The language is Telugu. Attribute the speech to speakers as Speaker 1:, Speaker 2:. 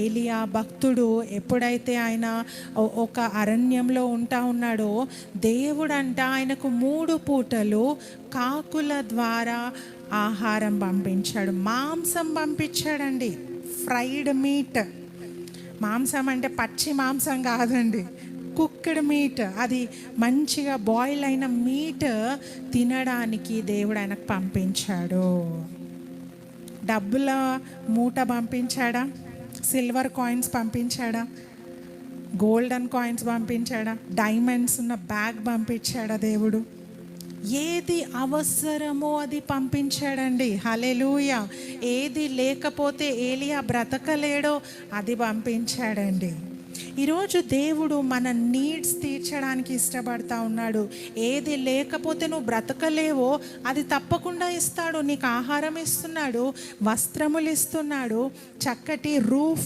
Speaker 1: ఏలియా భక్తుడు ఎప్పుడైతే ఆయన ఒక అరణ్యంలో ఉన్నాడో, దేవుడంట ఆయనకు 3 పూటలు కాకుల ద్వారా ఆహారం పంపించాడు, మాంసం పంపించాడండి. ఫ్రైడ్ మీట్, మాంసం అంటే పచ్చి మాంసం కాదండి, కుక్డ్ మీట్, అది మంచిగా బాయిల్ అయిన మీట్ తినడానికి దేవుడు ఆయనకు పంపించాడు. డబ్బుల మూట పంపించాడా? సిల్వర్ కాయిన్స్ పంపించాడా? గోల్డెన్ కాయిన్స్ పంపించాడా? డైమండ్స్ ఉన్న బ్యాగ్ పంపించాడా? దేవుడు ఏది అవసరమో అది పంపించాడండి. హల్లెలూయా. ఏది లేకపోతే ఏలియా బ్రతకలేడో అది పంపించాడండి. ఈరోజు దేవుడు మన నీడ్స్ తీర్చడానికి ఇష్టపడతా ఉన్నాడు. ఏది లేకపోతే నువ్వు బ్రతకలేవో అది తప్పకుండా ఇస్తాడు. నీకు ఆహారం ఇస్తున్నాడు, వస్త్రములు ఇస్తున్నాడు, చక్కటి రూఫ్